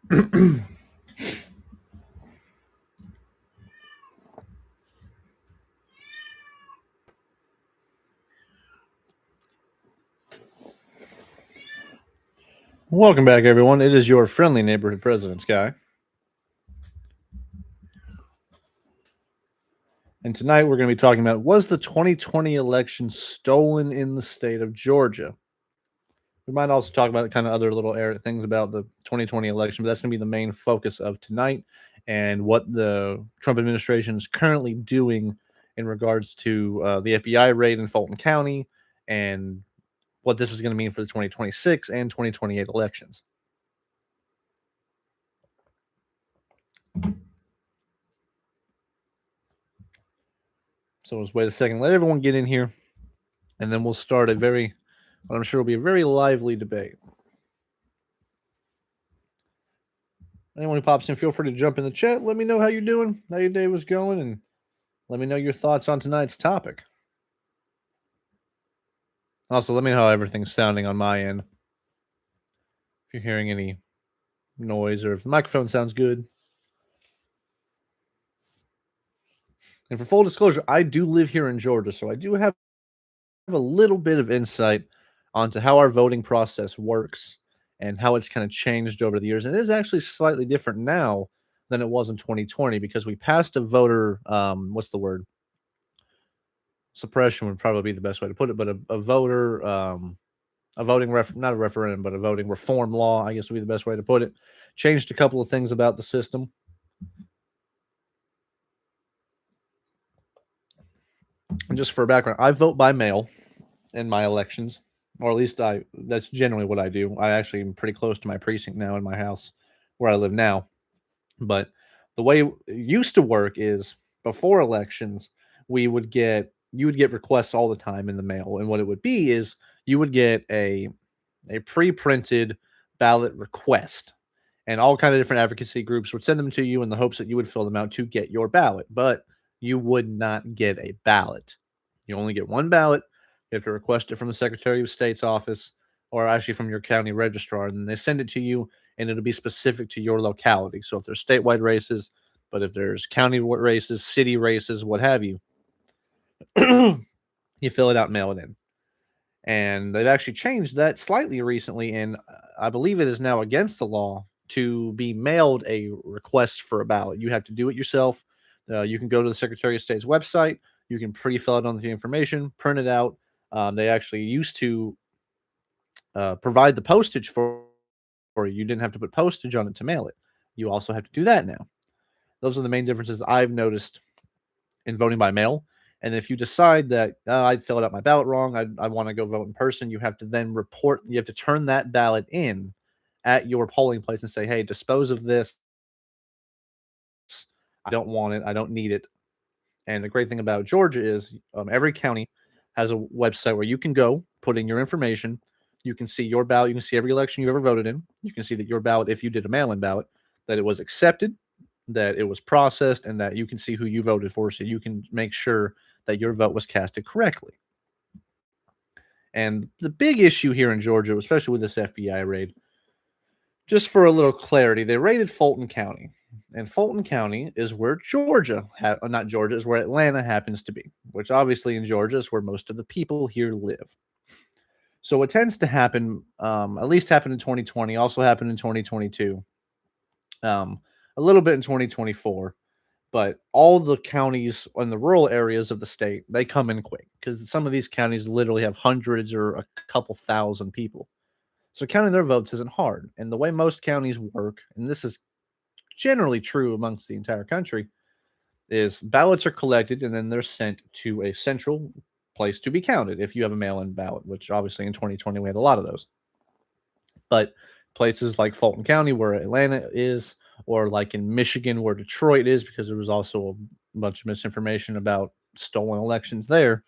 Welcome back, everyone. It is your friendly neighborhood president, Sky. And tonight we're going to be talking about, was the 2020 election stolen in the state of Georgia? We might also talk about kind of other little things about the 2020 election, but that's going to be the main focus of tonight and what the Trump administration is currently doing in regards to the FBI raid in Fulton County and what this is going to mean for the 2026 and 2028 elections. So let's wait a second, let everyone get in here, and then we'll start what I'm sure will be a very lively debate. Anyone who pops in, feel free to jump in the chat. Let me know how you're doing, how your day was going, and let me know your thoughts on tonight's topic. Also, let me know how everything's sounding on my end. If you're hearing any noise or if the microphone sounds good. And for full disclosure, I do live here in Georgia, so I do have a little bit of insight onto how our voting process works and how it's kind of changed over the years. And it is actually slightly different now than it was in 2020 because we passed a voter, what's the word? Suppression would probably be the best way to put it, but a voter, a voting not a referendum, but a voting reform law, I guess would be the best way to put it. Changed a couple of things about the system. And just for background, I vote by mail in my elections, or at least that's generally what I do. I actually am pretty close to my precinct now in my house where I live now. But the way it used to work is before elections, you would get requests all the time in the mail. And what it would be is you would get a pre-printed ballot request. And all kind of different advocacy groups would send them to you in the hopes that you would fill them out to get your ballot. But you would not get a ballot. You only get one ballot. You have to request it from the Secretary of State's office or actually from your county registrar. And they send it to you, and it'll be specific to your locality. So if there's statewide races, but if there's county races, city races, what have you, you fill it out and mail it in. And they've actually changed that slightly recently. And I believe it is now against the law to be mailed a request for a ballot. You have to do it yourself. You can go to the Secretary of State's website. You can pre-fill out on the information, print it out. They actually used to provide the postage for you. You didn't have to put postage on it to mail it. You also have to do that now. Those are the main differences I've noticed in voting by mail. And if you decide that I filled out my ballot wrong, I want to go vote in person, you have to then you have to turn that ballot in at your polling place and say, hey, dispose of this. I don't want it. I don't need it. And the great thing about Georgia is every county has a website where you can go, put in your information. You can see your ballot. You can see every election you ever voted in. You can see that your ballot, if you did a mail in ballot, that it was accepted, that it was processed, and that you can see who you voted for. So you can make sure that your vote was casted correctly. And the big issue here in Georgia, especially with this FBI raid, just for a little clarity, they raided Fulton County. And Fulton County is where not Georgia, is where Atlanta happens to be, which obviously in Georgia is where most of the people here live. So what tends to happen, at least happened in 2020, also happened in 2022, a little bit in 2024, but all the counties in the rural areas of the state, they come in quick because some of these counties literally have hundreds or a couple thousand people. So counting their votes isn't hard. And the way most counties work, and this is generally true amongst the entire country, is ballots are collected and then they're sent to a central place to be counted if you have a mail-in ballot, which obviously in 2020 we had a lot of those. But places like Fulton County where Atlanta is, or like in Michigan where Detroit is, because there was also a bunch of misinformation about stolen elections there,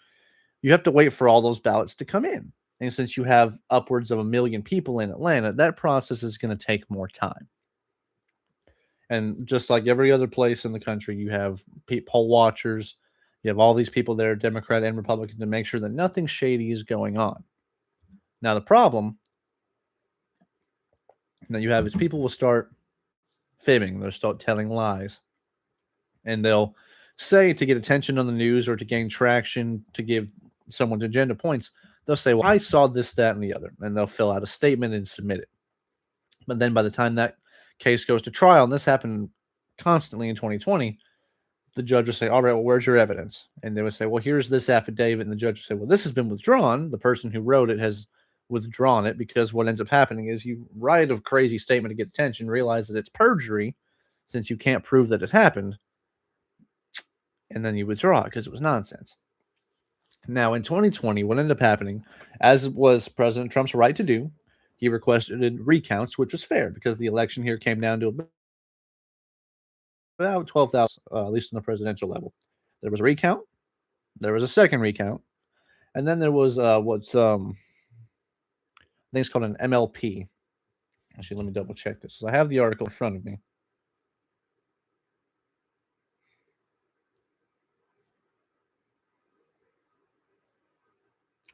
you have to wait for all those ballots to come in. And since you have upwards of 1 million people in Atlanta, that process is going to take more time. And just like every other place in the country, you have poll watchers, you have all these people there, Democrat and Republican, to make sure that nothing shady is going on. Now, the problem that you have is people will start fibbing. They'll start telling lies. And they'll say to get attention on the news or to gain traction to give someone's agenda points, they'll say, well, I saw this, that, and the other. And they'll fill out a statement and submit it. But then by the time that case goes to trial, and this happened constantly in 2020, the judge would say, all right, well, where's your evidence? And they would say, well, here's this affidavit. And the judge would say, well, this has been withdrawn. The person who wrote it has withdrawn it, because what ends up happening is you write a crazy statement to get attention, realize that it's perjury since you can't prove that it happened, and then you withdraw it because it was nonsense. Now, in 2020, what ended up happening, as was President Trump's right to do, he requested recounts, which was fair because the election here came down to about 12,000, at least on the presidential level. There was a recount, there was a second recount, and then there was I think it's called an MLP. Actually, let me double check this. I have the article in front of me.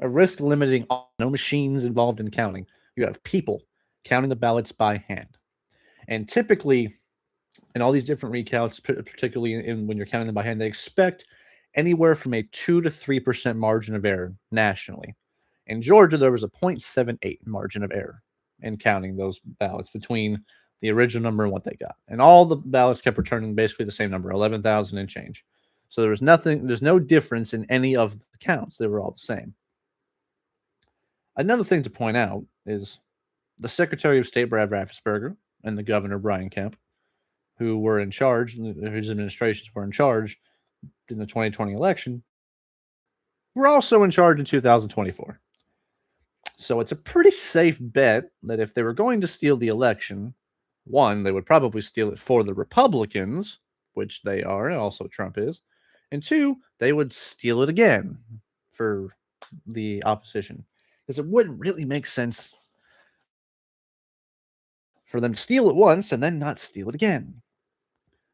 A risk limiting, no machines involved in counting. You have people counting the ballots by hand. And typically, in all these different recounts, particularly when you're counting them by hand, they expect anywhere from a 2 to 3% margin of error nationally. In Georgia, there was a 0.78 margin of error in counting those ballots between the original number and what they got. And all the ballots kept returning basically the same number, 11,000 and change. So there's no difference in any of the counts. They were all the same. Another thing to point out is the Secretary of State, Brad Raffensperger, and the Governor, Brian Kemp, who were in charge, whose administrations were in charge in the 2020 election, were also in charge in 2024. So it's a pretty safe bet that if they were going to steal the election, one, they would probably steal it for the Republicans, which they are, and also Trump is, and two, they would steal it again for the opposition. Because it wouldn't really make sense for them to steal it once and then not steal it again.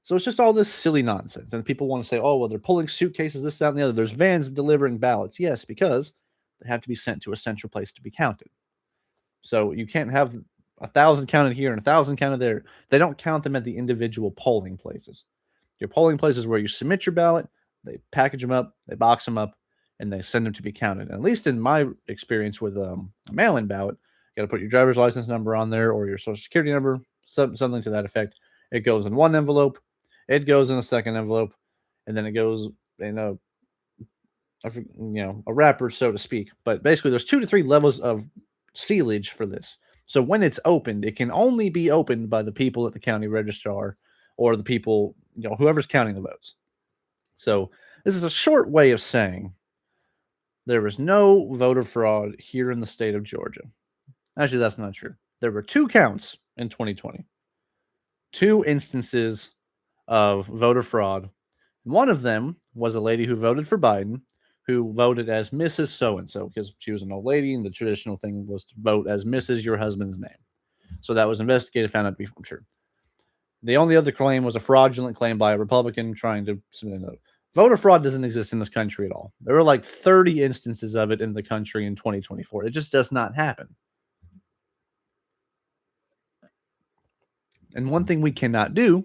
So it's just all this silly nonsense. And people want to say, oh, well, they're pulling suitcases, this, that, and the other. There's vans delivering ballots. Yes, because they have to be sent to a central place to be counted. So you can't have 1,000 counted here and 1,000 counted there. They don't count them at the individual polling places. Your polling place is where you submit your ballot, they package them up, they box them up, and they send them to be counted. And at least in my experience with a mail-in ballot, you got to put your driver's license number on there or your social security number, something to that effect. It goes in one envelope, it goes in a second envelope, and then it goes in a wrapper, so to speak. But basically, there's 2 to 3 levels of sealage for this. So when it's opened, it can only be opened by the people at the county registrar or the people, whoever's counting the votes. So this is a short way of saying there was no voter fraud here in the state of Georgia. Actually, that's not true. There were 2 counts in 2020, 2 instances of voter fraud. One of them was a lady who voted for Biden, who voted as Mrs. So-and-so because she was an old lady, and the traditional thing was to vote as Mrs. your husband's name. So that was investigated, found out to be true. The only other claim was a fraudulent claim by a Republican trying to submit a note. Voter fraud doesn't exist in this country at all. There were like 30 instances of it in the country in 2024. It just does not happen. And one thing we cannot do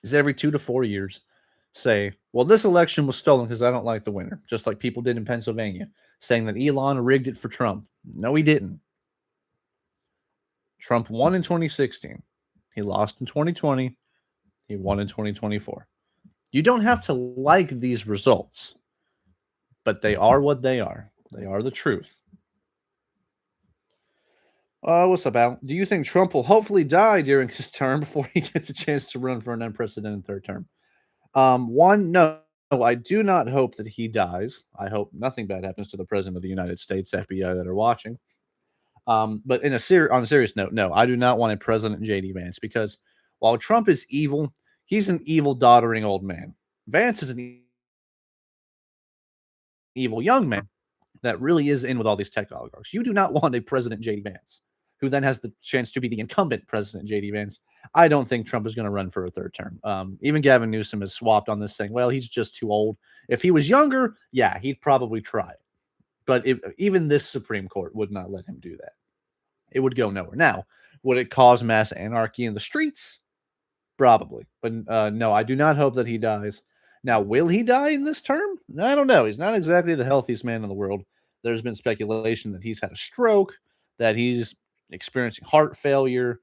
is every 2 to 4 years say, well, this election was stolen because I don't like the winner, just like people did in Pennsylvania, saying that Elon rigged it for Trump. No, he didn't. Trump won in 2016. He lost in 2020. He won in 2024. You don't have to like these results, but they are what they are. They are the truth. What's up, Al? Do you think Trump will hopefully die during his term before he gets a chance to run for an unprecedented third term? One, no, I do not hope that he dies. I hope nothing bad happens to the president of the United States, FBI that are watching. But on a serious note, no, I do not want a President J.D. Vance because while Trump is evil, he's an evil, doddering old man. Vance is an evil young man that really is in with all these tech oligarchs. You do not want a President J.D. Vance who then has the chance to be the incumbent President J.D. Vance. I don't think Trump is going to run for a third term. Even Gavin Newsom has swapped on this saying, well, he's just too old. If he was younger, yeah, he'd probably try it. But even this Supreme Court would not let him do that. It would go nowhere. Now, would it cause mass anarchy in the streets? Probably, but no, I do not hope that he dies. Now, will he die in this term? I don't know. He's not exactly the healthiest man in the world. There's been speculation that he's had a stroke, that he's experiencing heart failure.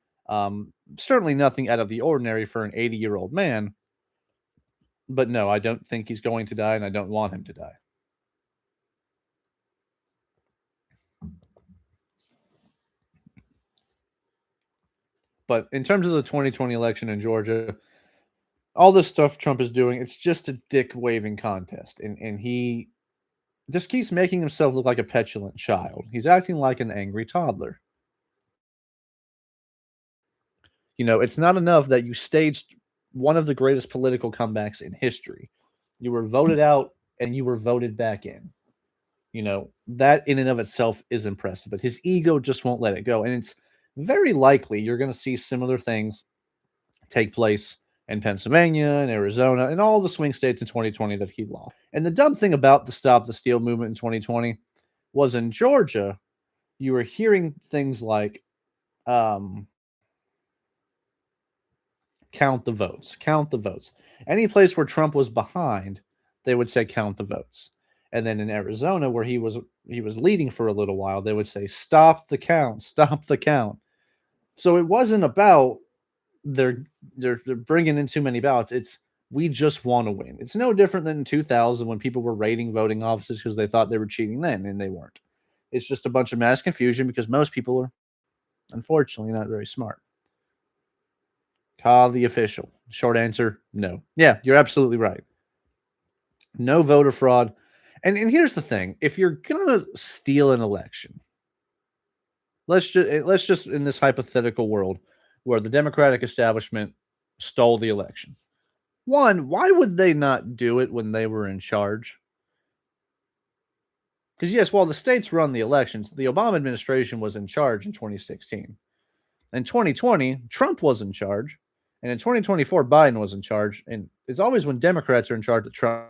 Certainly nothing out of the ordinary for an 80-year-old man. But no, I don't think he's going to die, and I don't want him to die. But in terms of the 2020 election in Georgia, all this stuff Trump is doing, it's just a dick waving contest. And he just keeps making himself look like a petulant child. He's acting like an angry toddler. It's not enough that you staged one of the greatest political comebacks in history. You were voted out and you were voted back in. That in and of itself is impressive, but his ego just won't let it go. And it's very likely you're going to see similar things take place in Pennsylvania and Arizona and all the swing states in 2020 that he lost. And the dumb thing about the Stop the Steal movement in 2020 was in Georgia, you were hearing things like, count the votes, count the votes. Any place where Trump was behind, they would say count the votes. And then in Arizona, where he was leading for a little while, they would say stop the count, stop the count. So it wasn't about they're bringing in too many ballots. It's we just want to win. It's no different than in 2000 when people were raiding voting offices because they thought they were cheating then and they weren't. It's just a bunch of mass confusion because most people are unfortunately not very smart. Call the official. Short answer, no. Yeah, you're absolutely right. No voter fraud. And here's the thing: if you're gonna steal an election, let's just in this hypothetical world where the Democratic establishment stole the election. One, why would they not do it when they were in charge? Because yes, while the states run the elections, the Obama administration was in charge in 2016. In 2020, Trump was in charge, and in 2024, Biden was in charge. And it's always when Democrats are in charge that Trump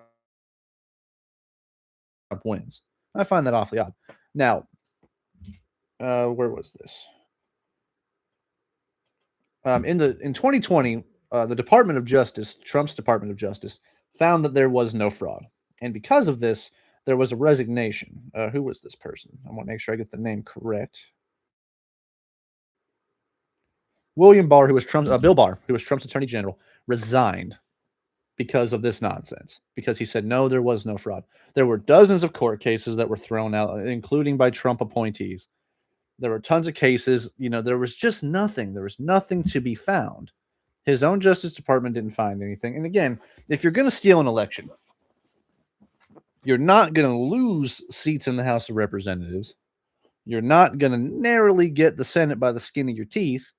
wins. I find that awfully odd. Now, where was this? In 2020, the Department of Justice, Trump's Department of Justice, found that there was no fraud, and because of this, there was a resignation. Who was this person? I want to make sure I get the name correct. William Barr, who was Trump's Bill Barr, who was Trump's Attorney General, resigned because of this nonsense. Because he said no, there was no fraud. There were dozens of court cases that were thrown out, including by Trump appointees. There were tons of cases. There was just nothing. There was nothing to be found. His own Justice Department didn't find anything. And again, if you're going to steal an election, you're not going to lose seats in the House of Representatives. You're not going to narrowly get the Senate by the skin of your teeth.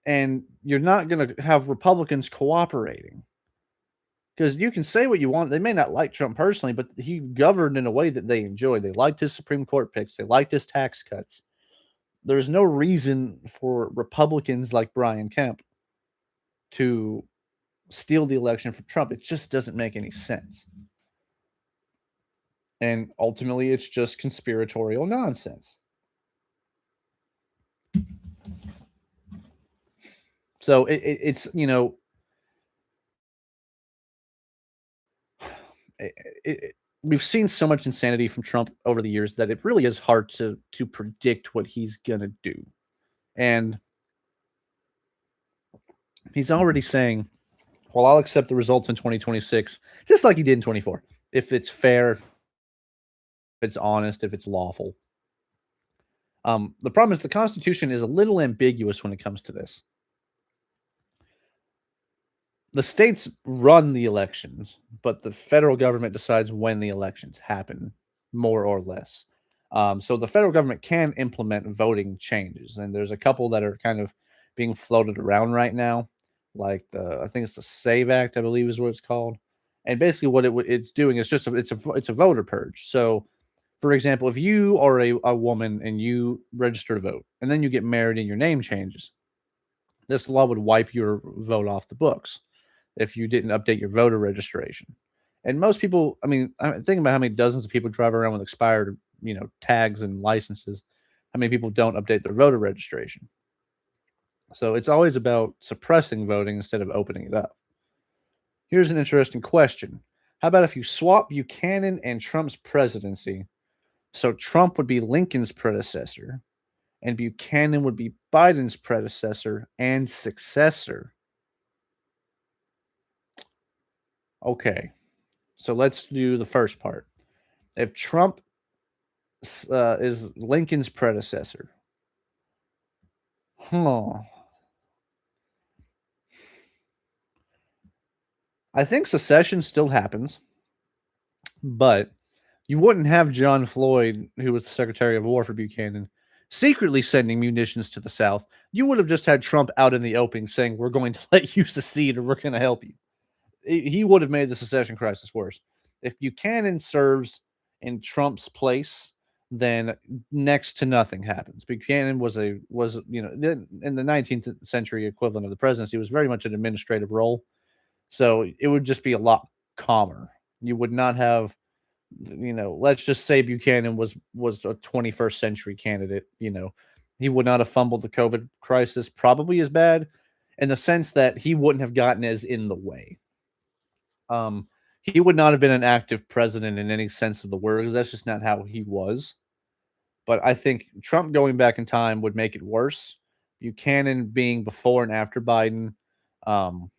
And you're not going to have Republicans cooperating. Because you can say what you want. They may not like Trump personally, but he governed in a way that they enjoyed. They liked his Supreme Court picks. They liked his tax cuts. There's no reason for Republicans like Brian Kemp to steal the election from Trump. It just doesn't make any sense. And ultimately, it's just conspiratorial nonsense. So it's we've seen so much insanity from Trump over the years that it really is hard to predict what he's gonna do. And he's already saying, "Well, I'll accept the results in 2026, just like he did in 24, if it's fair, if it's honest, if it's lawful." The problem is the Constitution is a little ambiguous when it comes to this. The states run the elections, but the federal government decides when the elections happen, more or less. So the federal government can implement voting changes, and there's a couple that are kind of being floated around right now, like I think it's the Save Act, I believe is what it's called. And basically, what it's doing is just it's a voter purge. So, for example, if you are a woman and you register to vote, and then you get married and your name changes, this law would wipe your vote off the books if you didn't update your voter registration. And most people, I mean, I'm thinking about how many dozens of people drive around with expired, tags and licenses. How many people don't update their voter registration? So it's always about suppressing voting instead of opening it up. Here's an interesting question. How about if you swap Buchanan and Trump's presidency? So Trump would be Lincoln's predecessor, and Buchanan would be Biden's predecessor and successor. Okay, so let's do the first part. If Trump is Lincoln's predecessor, huh? I think secession still happens, but you wouldn't have John Floyd, who was the Secretary of War for Buchanan, secretly sending munitions to the South. You would have just had Trump out in the open saying, "We're going to let you secede, or we're going to help you." He would have made the secession crisis worse. If Buchanan serves in Trump's place, then next to nothing happens. Buchanan was in the 19th century equivalent of the presidency was very much an administrative role, so it would just be a lot calmer. You would not have, let's just say Buchanan was a 21st century candidate. He would not have fumbled the COVID crisis probably as bad, in the sense that he wouldn't have gotten as in the way. Um, he would not have been an active president in any sense of the word, because that's just not how he was. But I think Trump going back in time would make it worse. Buchanan being before and after Biden um,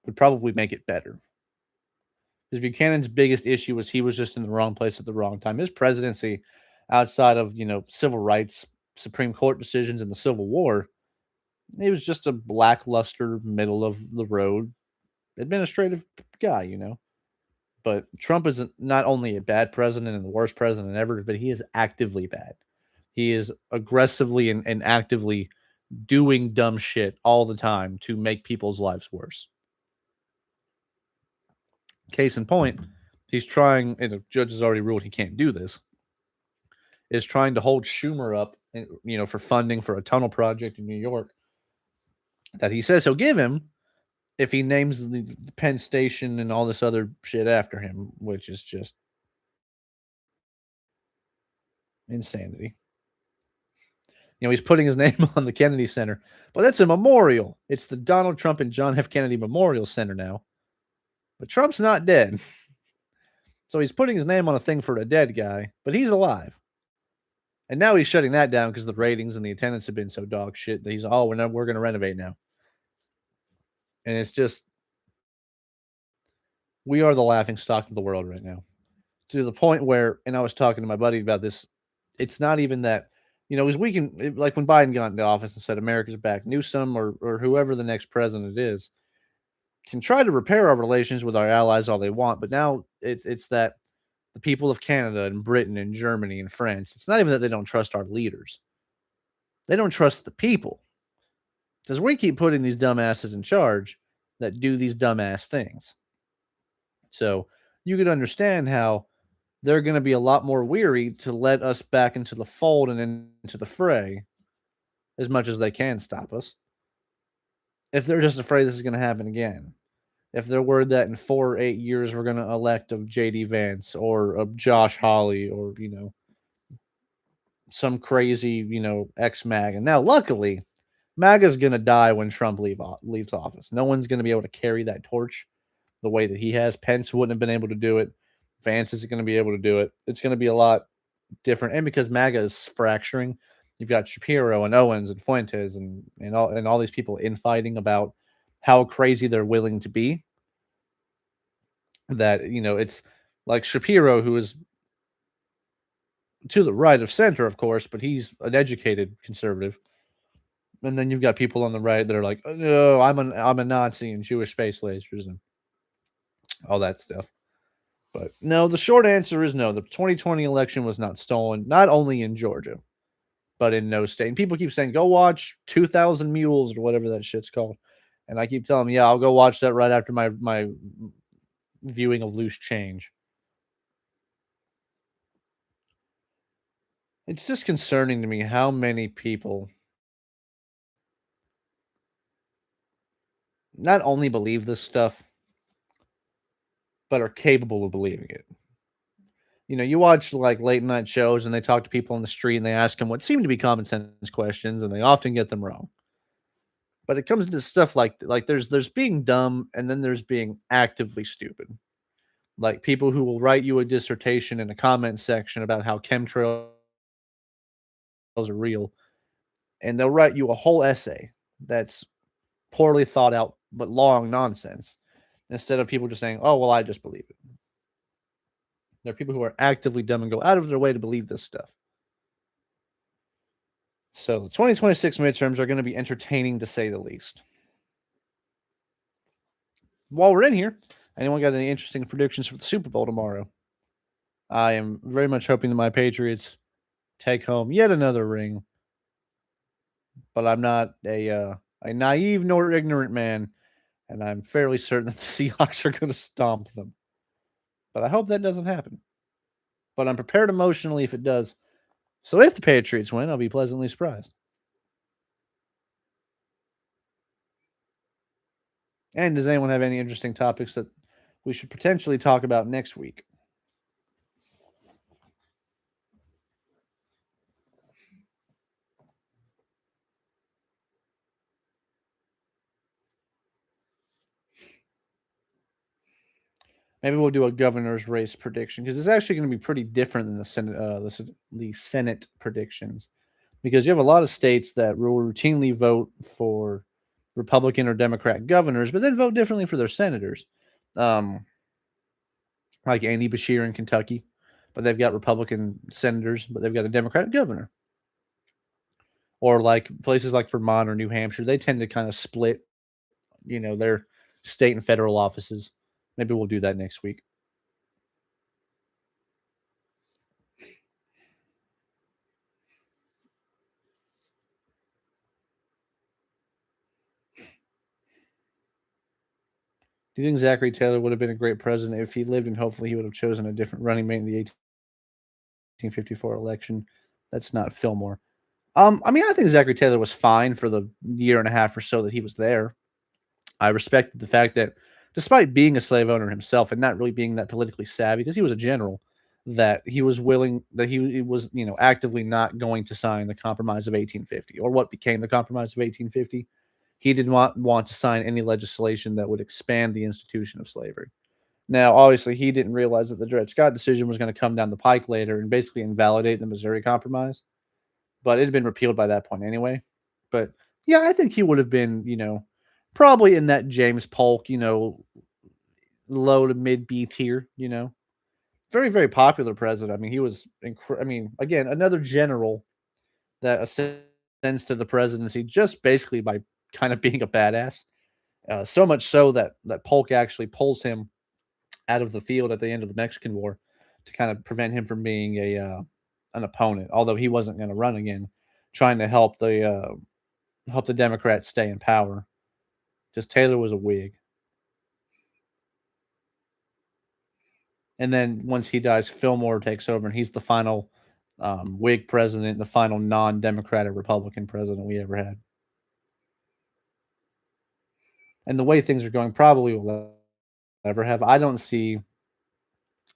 would probably make it better. Because Buchanan's biggest issue was he was just in the wrong place at the wrong time. His presidency, outside of civil rights, Supreme Court decisions, and the Civil War, he was just a lackluster, middle of the road administrative guy. But Trump is not only a bad president and the worst president ever, but he is actively bad. He is aggressively and actively doing dumb shit all the time to make people's lives worse. Case in point, he's trying, and the judge has already ruled he can't do this, is trying to hold Schumer up, for funding for a tunnel project in New York that he says he'll give him if he names the Penn Station and all this other shit after him, which is just insanity. He's putting his name on the Kennedy Center, but that's a memorial. It's the Donald Trump and John F. Kennedy Memorial Center now. But Trump's not dead. So he's putting his name on a thing for a dead guy, but he's alive. And now he's shutting that down because the ratings and the attendance have been so dog shit that he's, we're going to renovate now. And it's just, we are the laughing stock of the world right now. To the point where, and I was talking to my buddy about this, it's not even that, because we can, like when Biden got into office and said America's back, Newsom or whoever the next president is, can try to repair our relations with our allies all they want. But now it's that the people of Canada and Britain and Germany and France, it's not even that they don't trust our leaders. They don't trust the people. Because we keep putting these dumbasses in charge that do these dumbass things. So you could understand how they're going to be a lot more weary to let us back into the fold and into the fray as much as they can stop us. If they're just afraid this is going to happen again. If they're worried that in 4 or 8 years we're going to elect of J.D. Vance or of Josh Hawley or, some crazy, ex-MAGA. Now, luckily, MAGA is going to die when Trump leaves office. No one's going to be able to carry that torch the way that he has. Pence wouldn't have been able to do it. Vance isn't going to be able to do it. It's going to be a lot different. And because MAGA is fracturing, you've got Shapiro and Owens and Fuentes and all these people infighting about how crazy they're willing to be. That, it's like Shapiro, who is to the right of center, of course, but he's an educated conservative. And then you've got people on the right that are like, oh, no, I'm a Nazi and Jewish space lasers and all that stuff. But no, the short answer is no. The 2020 election was not stolen, not only in Georgia, but in no state. And people keep saying, go watch 2,000 Mules or whatever that shit's called. And I keep telling them, yeah, I'll go watch that right after my viewing of Loose Change. It's just concerning to me how many people not only believe this stuff, but are capable of believing it. You watch like late night shows and they talk to people on the street and they ask them what seem to be common sense questions and they often get them wrong. But it comes into stuff like there's being dumb and then there's being actively stupid. Like people who will write you a dissertation in a comment section about how chemtrails are real, and they'll write you a whole essay that's poorly thought out but long nonsense instead of people just saying, "Oh, well, I just believe it." There are people who are actively dumb and go out of their way to believe this stuff. So the 2026 midterms are going to be entertaining to say the least. While we're in here, anyone got any interesting predictions for the Super Bowl tomorrow? I am very much hoping that my Patriots take home yet another ring, but I'm not a naive nor ignorant man, and I'm fairly certain that the Seahawks are going to stomp them. But I hope that doesn't happen. But I'm prepared emotionally if it does. So if the Patriots win, I'll be pleasantly surprised. And does anyone have any interesting topics that we should potentially talk about next week? Maybe we'll do a governor's race prediction because it's actually going to be pretty different than the Senate predictions because you have a lot of states that will routinely vote for Republican or Democrat governors, but then vote differently for their senators. Um, like Andy Bashir in Kentucky, but they've got Republican senators, but they've got a Democratic governor. Or like places like Vermont or New Hampshire, they tend to kind of split, their state and federal offices. Maybe we'll do that next week. Do you think Zachary Taylor would have been a great president if he lived, and hopefully he would have chosen a different running mate in the 1854 election? That's not Fillmore. I mean, I think Zachary Taylor was fine for the year and a half or so that he was there. I respected the fact that despite being a slave owner himself and not really being that politically savvy, because he was a general, that he was willing that he was, actively not going to sign the Compromise of 1850 or what became the Compromise of 1850. He did not want to sign any legislation that would expand the institution of slavery. Now, obviously, he didn't realize that the Dred Scott decision was going to come down the pike later and basically invalidate the Missouri Compromise, but it had been repealed by that point anyway. But yeah, I think he would have been, probably in that James Polk, low to mid B tier, very, very popular president. I mean, he was, I mean, again, another general that ascends to the presidency just basically by kind of being a badass. So much so that Polk actually pulls him out of the field at the end of the Mexican War to kind of prevent him from being an opponent. Although he wasn't going to run again, trying to help the Democrats stay in power. Just Taylor was a Whig, and then once he dies, Fillmore takes over, and he's the final Whig president, the final non-Democratic Republican president we ever had. And the way things are going, probably will ever have. I don't see.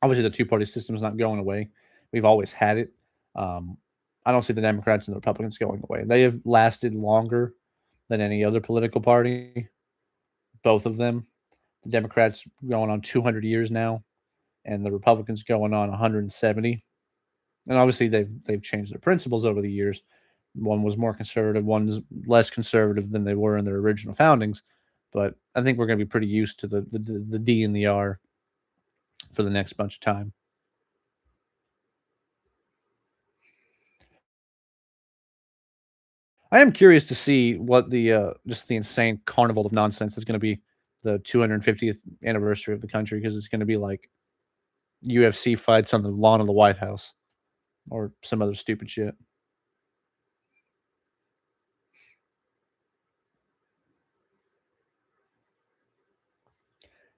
Obviously, the two-party system is not going away. We've always had it. Um, I don't see the Democrats and the Republicans going away. They have lasted longer than any other political party. Both of them. The Democrats going on 200 years now, and the Republicans going on 170. And obviously, they've changed their principles over the years. One was more conservative, one's less conservative than they were in their original foundings. But I think we're going to be pretty used to the D and the R for the next bunch of time. I am curious to see what the just the insane carnival of nonsense is going to be the 250th anniversary of the country because it's going to be like UFC fights on the lawn of the White House or some other stupid shit.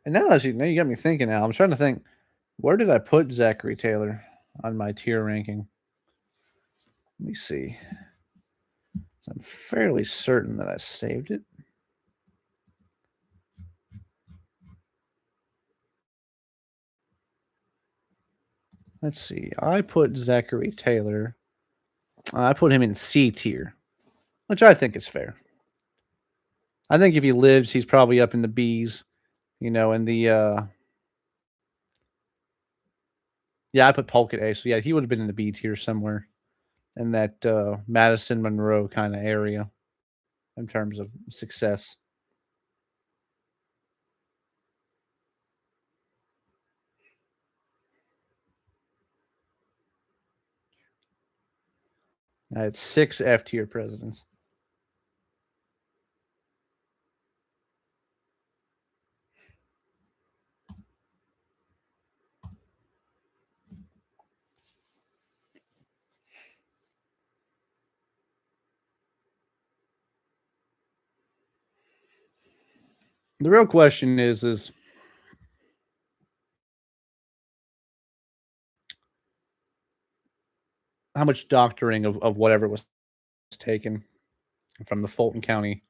And now you got me thinking. Now I'm trying to think, where did I put Zachary Taylor on my tier ranking? Let me see. I'm fairly certain that I saved it. Let's see. I put Zachary Taylor. I put him in C tier, which I think is fair. I think if he lives, he's probably up in the B's, in the yeah, I put Polk at A. So yeah, he would have been in the B tier somewhere in that Madison Monroe kind of area in terms of success. I had 6 F tier presidents. The real question is how much doctoring of whatever was taken from the Fulton County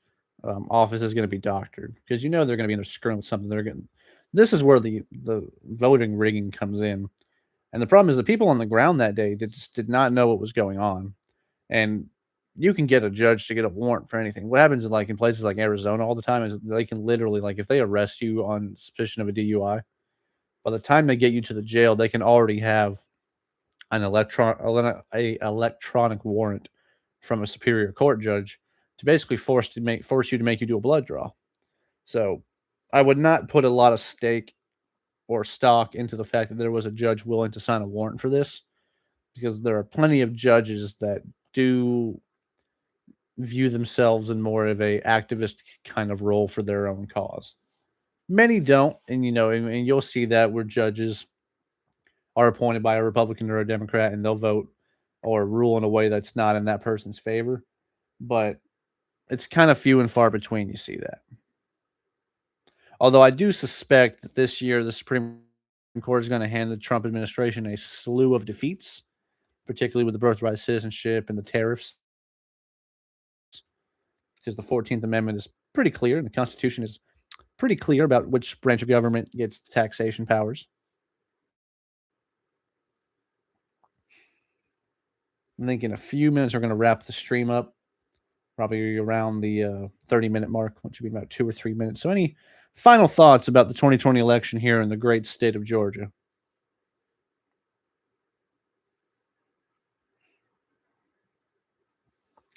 office is going to be doctored because they're going to be in there screwing with something. They're going. This is where the voting rigging comes in, and the problem is the people on the ground that day just did not know what was going on, and you can get a judge to get a warrant for anything. What happens in places like Arizona all the time is they can literally if they arrest you on suspicion of a DUI, by the time they get you to the jail, they can already have an electronic warrant from a superior court judge to basically force you to make you do a blood draw. So, I would not put a lot of stake or stock into the fact that there was a judge willing to sign a warrant for this, because there are plenty of judges that do view themselves in more of a activist kind of role for their own cause. Many don't, and and you'll see that where judges are appointed by a Republican or a Democrat, and they'll vote or rule in a way that's not in that person's favor. But it's kind of few and far between you see that. Although I do suspect that this year the Supreme Court is going to hand the Trump administration a slew of defeats, particularly with the birthright citizenship and the tariffs, because the 14th Amendment is pretty clear and the Constitution is pretty clear about which branch of government gets taxation powers. I think in a few minutes we're going to wrap the stream up, probably around the 30-minute mark, which should be about 2 or 3 minutes. So, any final thoughts about the 2020 election here in the great state of Georgia?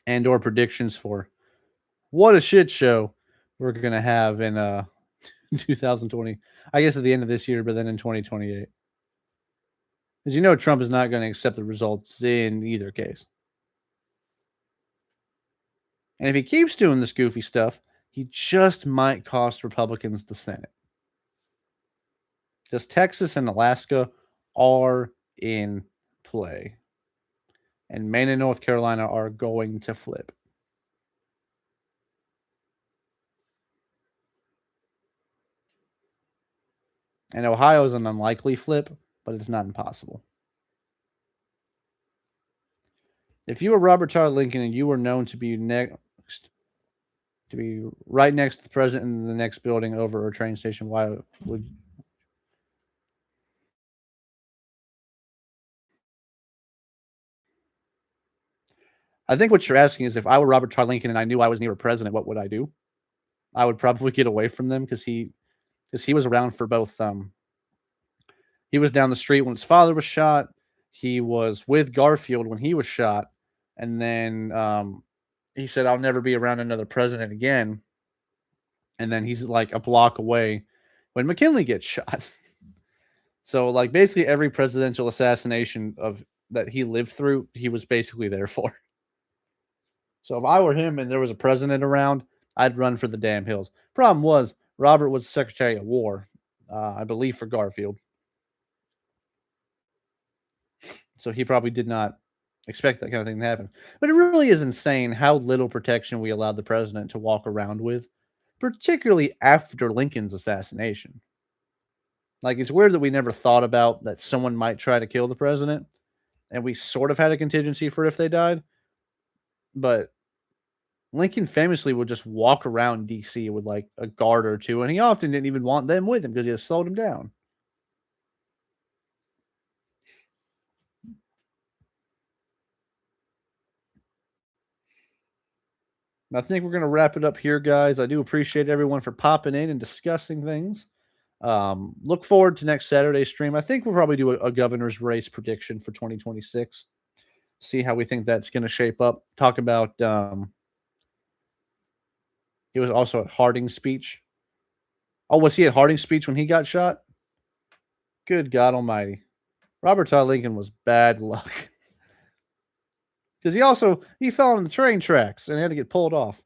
And or predictions for what a shit show we're going to have in 2020. I guess at the end of this year, but then in 2028. Because Trump is not going to accept the results in either case. And if he keeps doing this goofy stuff, he just might cost Republicans the Senate. Because Texas and Alaska are in play. And Maine and North Carolina are going to flip. And Ohio is an unlikely flip, but it's not impossible. If you were Robert Todd Lincoln and you were known to be right next to the president in the next building over a train station, why would I think what you're asking is if I were Robert Todd Lincoln and I knew I was near a president, what would I do? I would probably get away from them because he was around for both. He was down the street when his father was shot. He was with Garfield when he was shot, and then he said, "I'll never be around another president again." And then he's like a block away when McKinley gets shot. So basically every presidential assassination of that he lived through, he was basically there for. So if I were him and there was a president around, I'd run for the damn hills. Problem was, Robert was Secretary of War, I believe, for Garfield. So he probably did not expect that kind of thing to happen. But it really is insane how little protection we allowed the president to walk around with, particularly after Lincoln's assassination. It's weird that we never thought about that someone might try to kill the president, and we sort of had a contingency for if they died. But Lincoln famously would just walk around DC with a guard or two, and he often didn't even want them with him because he had slowed him down. I think we're going to wrap it up here, guys. I do appreciate everyone for popping in and discussing things. Look forward to next Saturday's stream. I think we'll probably do a governor's race prediction for 2026. See how we think that's going to shape up. Talk about he was also at Harding's speech. Oh, was he at Harding's speech when he got shot? Good God Almighty! Robert Todd Lincoln was bad luck because he fell on the train tracks and had to get pulled off.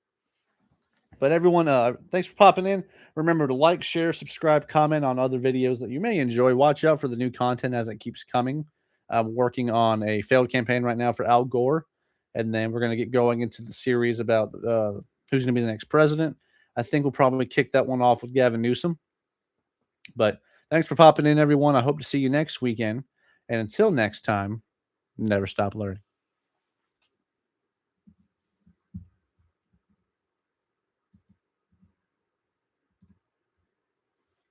But everyone, thanks for popping in. Remember to like, share, subscribe, comment on other videos that you may enjoy. Watch out for the new content as it keeps coming. I'm working on a failed campaign right now for Al Gore, and then we're going to get going into the series about who's going to be the next president. I think we'll probably kick that one off with Gavin Newsom. But thanks for popping in, everyone. I hope to see you next weekend. And until next time, never stop learning.